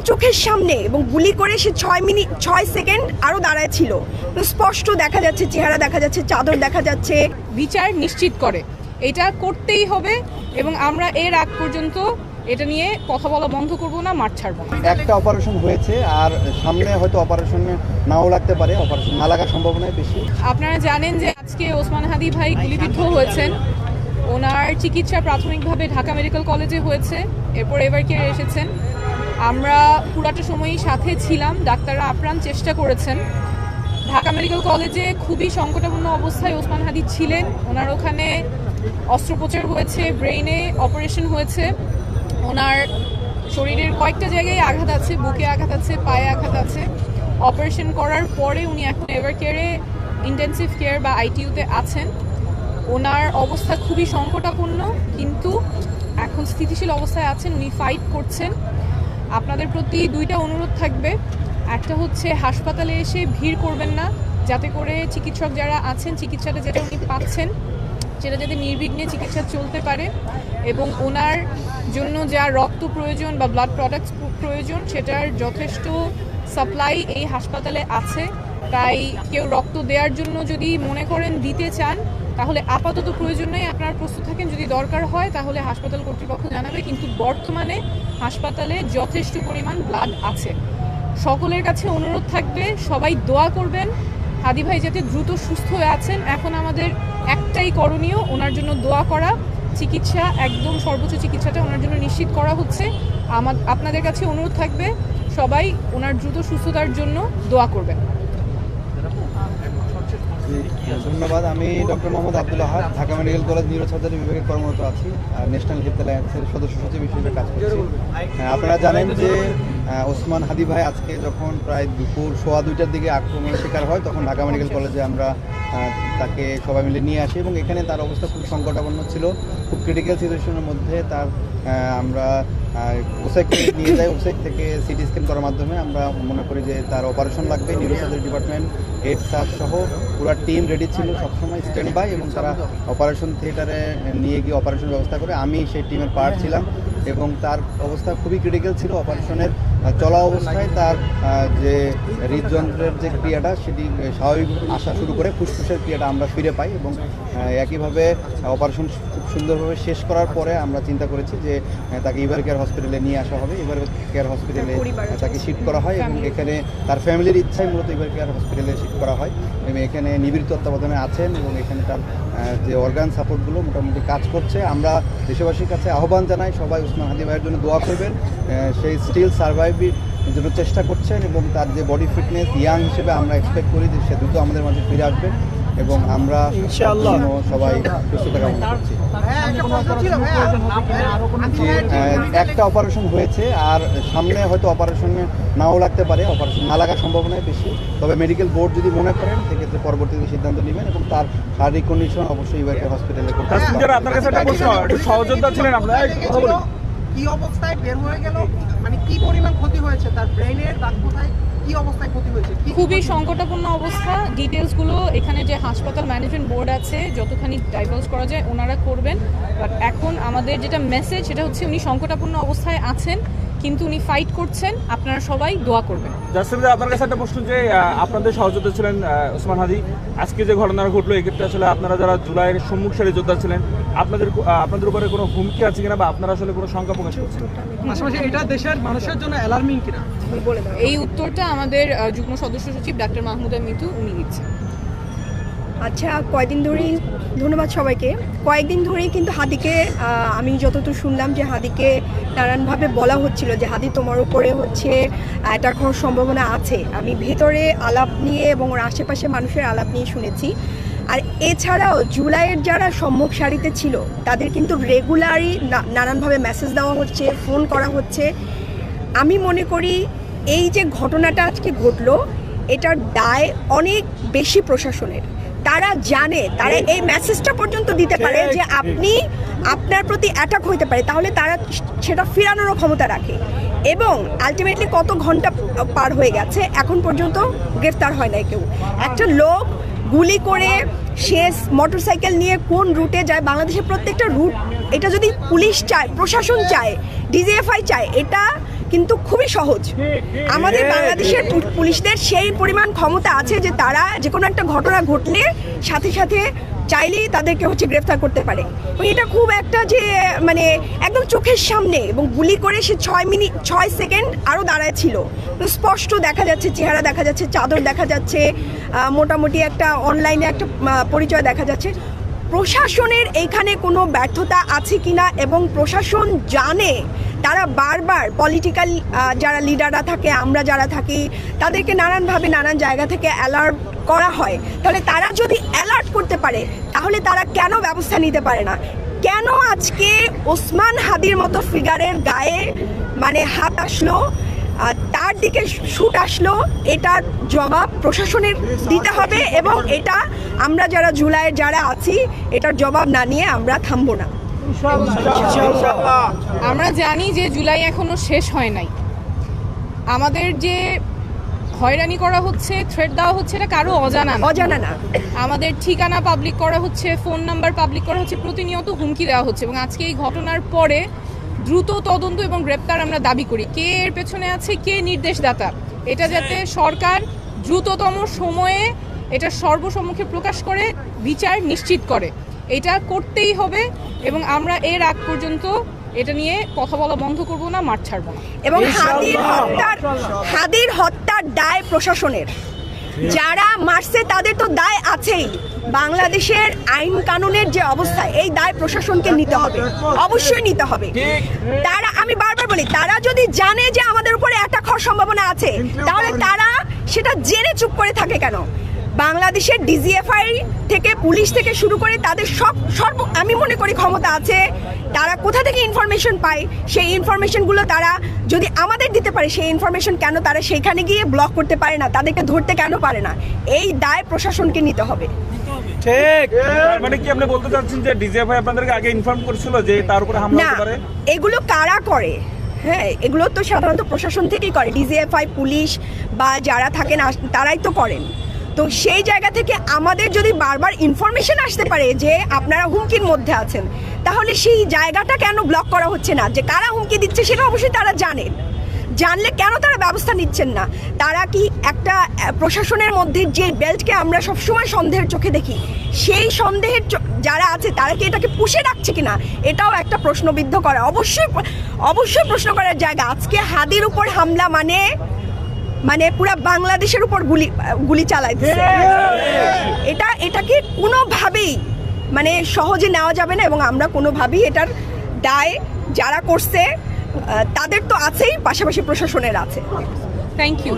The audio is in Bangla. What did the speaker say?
চোখের সামনে এবং গুলি করে সে 6 সেকেন্ড আরও দাঁড়ায় ছিল। স্পষ্ট দেখা যাচ্ছে, চেহারা দেখা যাচ্ছে, চাদর দেখা যাচ্ছে। বিচার নিশ্চিত করে এটা করতেই হবে এবং আমরা এর আগ পর্যন্ত এটা নিয়ে কথা বলা বন্ধ করব না, মাঠ ছাড়ব না। একটা অপারেশন হয়েছে আর সামনে হয়তো অপারেশনে নাও লাগতে পারে, অপারেশন না লাগার সম্ভাবনাই বেশি। আপনারা জানেন যে আজকে ওসমান হাদি ভাই গুলিবিদ্ধ হয়েছেন। ওনার চিকিৎসা প্রাথমিকভাবে ঢাকা মেডিকেল কলেজে হয়েছে, এরপর এভার কেয়ার এসেছেন। আমরা পুরাটা সময়ই সাথে ছিলাম, ডাক্তাররা আপ্রাণ চেষ্টা করেছেন। ঢাকা মেডিকেল কলেজে খুবই সংকটাপন্ন অবস্থায় ওসমান হাদি ছিলেন। ওনার ওখানে অস্ত্রোপচার হয়েছে, ব্রেইনে অপারেশন হয়েছে। ওনার শরীরের কয়েকটা জায়গায় আঘাত আছে, বুকে আঘাত আছে, পায়ে আঘাত আছে। অপারেশন করার পরে উনি এখন এভার কেয়ারে, ইন্টেন্সিভ কেয়ার বা আইটিইউতে আছেন। ওনার অবস্থা খুবই সংকটাপন্ন, কিন্তু এখন স্থিতিশীল অবস্থায় আছেন, উনি ফাইট করছেন। আপনাদের প্রতি দুইটা অনুরোধ থাকবে। একটা হচ্ছে হাসপাতালে এসে ভিড় করবেন না, যাতে করে চিকিৎসক যারা আছেন চিকিৎসাটা যেটা উনি পাচ্ছেন সেটা যাতে নির্বিঘ্নে চিকিৎসা চলতে পারে, এবং ওনার জন্য যা রক্ত প্রয়োজন বা ব্লাড প্রোডাক্টস প্রয়োজন সেটার যথেষ্ট সাপ্লাই এই হাসপাতালে আছে। তাই কেউ রক্ত দেওয়ার জন্য যদি মনে করেন দিতে চান তাহলে আপাতত প্রয়োজন নেই, আপনারা প্রস্তুত থাকেন। যদি দরকার হয় তাহলে হাসপাতাল কর্তৃপক্ষ জানাবে, কিন্তু বর্তমানে হাসপাতালে যথেষ্ট পরিমাণ ব্লাড আছে। সকলের কাছে অনুরোধ থাকবে, সবাই দোয়া করবেন হাদি ভাই যাতে দ্রুত সুস্থ হয়ে আছেন। এখন আমাদের একটাই করণীয়, ওনার জন্য দোয়া করা। চিকিৎসা একদম সর্বোচ্চ চিকিৎসাটা ওনার জন্য নিশ্চিত করা হচ্ছে। আপনাদের কাছে অনুরোধ থাকবে, সবাই ওনার দ্রুত সুস্থতার জন্য দোয়া করবেন। ধন্যবাদ। আমি ডক্টর মোহাম্মদ আব্দুল আহাদ, ঢাকা মেডিকেল কলেজ নিউরোসার্জারি বিভাগে কর্মরত আছি, ন্যাশনাল হেলথ অ্যালায়েন্সের সদস্য সচিব হিসেবে কাজ করছি। আপনারা জানেন যে ওসমান হাদি ভাই আজকে যখন প্রায় দুপুর 1:15টার দিকে আক্রমণের শিকার হয়, তখন ঢাকা মেডিকেল কলেজে আমরা তাকে সবাই মিলে নিয়ে আসি এবং এখানে তার অবস্থা খুব সংকটাপন্ন ছিল, খুব ক্রিটিক্যাল সিচুয়েশনের মধ্যে। তার আমরা ওসেকে নিয়ে যাই, ওসেক থেকে সিটি স্ক্যান করার মাধ্যমে আমরা মনে করি যে তার অপারেশন লাগবে। নিউরোসার্জারি ডিপার্টমেন্ট, হেড স্যার সহ পুরো টিম রেডি ছিল সবসময় স্ট্যান্ড বাই, এবং তারা অপারেশন থিয়েটারে নিয়ে গিয়ে অপারেশন ব্যবস্থা করে। আমি সেই টিমের পার্ট ছিলাম এবং তার অবস্থা খুবই ক্রিটিক্যাল ছিল। অপারেশনের চলা অবস্থায় তার যে হৃদযন্ত্রের যে ক্রিয়াটা সেটি স্বাভাবিক আসা শুরু করে, ফুসফুসের ক্রিয়াটা আমরা ফিরে পাই এবং একইভাবে অপারেশন খুব সুন্দরভাবে শেষ করার পরে আমরা চিন্তা করেছি যে তাকে এভার কেয়ার হসপিটালে নিয়ে আসা হবে। এভার কেয়ার হসপিটালে তাকে শিফট করা হয় এবং এখানে তার ফ্যামিলির ইচ্ছায় মূলত এভার কেয়ার হসপিটালে শিফট করা হয় এবং এখানে নিবিড় তত্ত্বাবধানে আছেন এবং এখানে তার যে অর্গান সাপোর্টগুলো মোটামুটি কাজ করছে। আমরা দেশবাসীর কাছে আহ্বান জানাই, সবাই ওসমান হাদি ভাইয়ের জন্য দোয়া করবেন। সেই স্টিল সার্ভাইভের জন্য চেষ্টা করছেন এবং তার যে বডি ফিটনেস ইয়াং হিসেবে আমরা এক্সপেক্ট করি যে সে দ্রুত আমাদের মাঝে ফিরে আসবে এবং আমরা ইনশাআল্লাহ সবাই সুস্থতা কামনা করছি। একটা অপারেশন হয়েছে আর সামনে হয়তো অপারেশনে নাও লাগতে পারে, অপারেশন না লাগার সম্ভাবনাই বেশি। তবে মেডিকেল বোর্ড যদি মনে করেন সেক্ষেত্রে পরবর্তীতে সিদ্ধান্ত নেবেন এবং তার শারীরিক কন্ডিশন অবশ্যই এবার হসপিটালে করতে হবে। আপনার কাছে একটা প্রশ্ন, সহযোদ্ধা ছিলেন আপনারা, কি অবস্থায় বের হয়ে গেল, মানে কি পরিমাণ ক্ষতি হয়েছে তার ব্রেইনের বা কোথায় কি অবস্থায় ক্ষতি হয়েছে? খুবই সংকটাপন্ন অবস্থা। ডিটেলসগুলো এখানে যে হাসপাতাল ম্যানেজমেন্ট বোর্ড আছে যতখানি ডাইভার্স করা যায় ওনারা করবেন। বাট এখন আমাদের যেটা মেসেজ সেটা হচ্ছে উনি সংকটাপন্ন অবস্থায় আছেন, কিন্তু উনি ফাইট করছেন। আপনারা সবাই দোয়া করবেন। জাসিম, আপনার কাছে একটা প্রশ্ন, যে আপনাদের সহযোদ্ধা ছিলেন ওসমান হাদি, আজকে যে ঘটনা ঘটলো এক্ষেত্রে আসলে আপনারা যারা জুলাইয়ের সম্মুখ সারি যোদ্ধা ছিলেন, আপনাদের উপরে কোনো হুমকি আছে কিনা বা আপনারা আসলে কোনো শঙ্কা প্রকাশ করছেন? পাশাপাশি এটা দেশের মানুষের জন্য অ্যালার্মিং কিনা এই উত্তরটা আমাদের যুগ্ম সদস্য সচিব ডাক্তার মাহমুদা মিতু উনি দিচ্ছেন। আচ্ছা, কয়েকদিন ধরেই ধন্যবাদ সবাইকে। কয়েকদিন ধরেই কিন্তু হাদিকে আমি যতদূর শুনলাম যে হাদিকে নানানভাবে বলা হচ্ছিল যে হাদি তোমার উপরে হচ্ছে অ্যাটাক হওয়ার সম্ভাবনা আছে। আমি ভেতরে আলাপ নিয়ে এবং ওর আশেপাশে মানুষের আলাপ নিয়ে শুনেছি। আর এছাড়াও জুলাইয়ের যারা সম্মুখ সারিতে ছিল তাদের কিন্তু রেগুলারই নানানভাবে মেসেজ দেওয়া হচ্ছে, ফোন করা হচ্ছে। আমি মনে করি এই যে ঘটনাটা আজকে ঘটলো এটার দায় অনেক বেশি প্রশাসনের। তারা জানে, তারা এই মেসেজটা পর্যন্ত দিতে পারে যে আপনি আপনার প্রতি অ্যাটাক হইতে পারে, তাহলে তারা সেটা ফিরানোরও ক্ষমতা রাখে। এবং আলটিমেটলি কত ঘন্টা পার হয়ে গেছে, এখন পর্যন্ত গ্রেফতার হয় নাই কেউ। একটা লোক গুলি করে সে মোটরসাইকেল নিয়ে কোন রুটে যায়, বাংলাদেশের প্রত্যেকটা রুট, এটা যদি পুলিশ চায়, প্রশাসন চায়, ডিজিএফআই চায়, এটা কিন্তু খুবই সহজ। আমাদের বাংলাদেশের পুলিশদের সেই পরিমাণ ক্ষমতা আছে যে তারা যে কোনো একটা ঘটনা ঘটলে সাথে সাথে চাইলেই তাদেরকে গ্রেফতার করতে পারে। এবং এটা খুব একটা যে মানে একদম চোখের সামনে, এবং গুলি করে সে 6 সেকেন্ড আরও দাঁড়ায় ছিল, স্পষ্ট দেখা যাচ্ছে, চেহারা দেখা যাচ্ছে, চাদর দেখা যাচ্ছে, মোটামুটি একটা অনলাইনে একটা পরিচয় দেখা যাচ্ছে। প্রশাসনের এইখানে কোনো ব্যর্থতা আছে কিনা, এবং প্রশাসন জানে, তারা বারবার পলিটিক্যাল যারা লিডাররা থাকে, আমরা যারা থাকি, তাদেরকে নানানভাবে নানান জায়গা থেকে অ্যালার্ট করা হয়। তাহলে তারা যদি অ্যালার্ট করতে পারে তাহলে তারা কেন ব্যবস্থা নিতে পারে না? কেন আজকে ওসমান হাদির মতো ফিগারের গায়ে মানে হাত আসলো, তার দিকে শুট আসলো? এটার জবাব প্রশাসনের দিতে হবে, এবং এটা আমরা যারা জুলাইয়ের যারা আছি এটার জবাব না নিয়ে আমরা থামবো না। আমরা জানি যে জুলাই এখনো শেষ হয় নাই। আমাদের যে হয়রানি করা হচ্ছে, থ্রেট দেওয়া হচ্ছে, এটা কারো অজানা না। আমাদের ঠিকানা পাবলিক করা হচ্ছে, ফোন নাম্বার পাবলিক করা হচ্ছে, প্রতিনিয়ত হুমকি দেওয়া হচ্ছে। এবং আজকে এই ঘটনার পরে দ্রুত তদন্ত এবং গ্রেপ্তার আমরা দাবি করি। কে এর পেছনে আছে, কে নির্দেশদাতা, এটা যাতে সরকার দ্রুততম সময়ে এটা সর্বসম্মুখে প্রকাশ করে বিচার নিশ্চিত করে, এটা করতেই হবে। এবং আমরা এর আগ পর্যন্ত এটা নিয়ে কথা বলা বন্ধ করব না, মাঠ ছাড়বো না। এবং হাদির হত্যার দায় প্রশাসনের, যারা মারছে তাদের তো দায় আছেই। বাংলাদেশের আইন কানুনের যে অবস্থা, এই দায় প্রশাসনকে নিতে হবে, অবশ্যই নিতে হবে। তারা, আমি বারবার বলি, তারা যদি জানে যে আমাদের উপরে অ্যাটাক হওয়ার সম্ভাবনা আছে, তাহলে তারা সেটা জেনে চুপ করে থাকে কেন? বাংলাদেশের ডিজিএফআই থেকে, পুলিশ থেকে শুরু করে তাদের আমি মনে করি ক্ষমতা আছে। তারা কোথা থেকে ইনফরমেশন পায়, সেই ইনফরমেশনগুলো তারা যদি আমাদের দিতে পারে, সেই ইনফরমেশন কেন তারা সেইখানে গিয়ে ব্লক করতে পারে না, তাদেরকে ধরতে কেন পারে না? এই দায় প্রশাসনকে নিতে হবে। ঠিক, মানে কি আপনি বলতে চাচ্ছেন যে ডিজিএফআই আপনাদেরকে আগে ইনফর্ম করেছিল যে তার উপরে হামলা হতে পারে? এগুলো কারা করে? হ্যাঁ, এগুলো তো সাধারণত প্রশাসন থেকেই করে, ডিজিএফআই, পুলিশ বা যারা থাকেন তারাই তো করেন। তো সেই জায়গা থেকে আমাদের যদি বারবার ইনফরমেশন আসতে পারে যে আপনারা হুমকির মধ্যে আছেন, তাহলে সেই জায়গাটা কেন ব্লক করা হচ্ছে না? যে কারা হুমকি দিচ্ছে সেটা অবশ্যই তারা জানেন, জানলে কেন তারা ব্যবস্থা নিচ্ছেন না? তারা কি একটা প্রশাসনের মধ্যে যে বেল্টকে আমরা সবসময় সন্দেহের চোখে দেখি, সেই সন্দেহের যারা আছে তারা কি এটাকে পুষে রাখছে কিনা, এটাও একটা প্রশ্নবিদ্ধ করা, অবশ্যই প্রশ্ন করার জায়গা। আজকে হাদির উপর হামলা মানে পুরো বাংলাদেশের উপর গুলি চালাইছে, এটাকে কোনোভাবেই মানে সহজে নেওয়া যাবে না। এবং আমরা কোনোভাবেই এটার দায় যারা করছে তাদের তো আছেই, পাশাপাশি প্রশাসনের আছে। Thank you.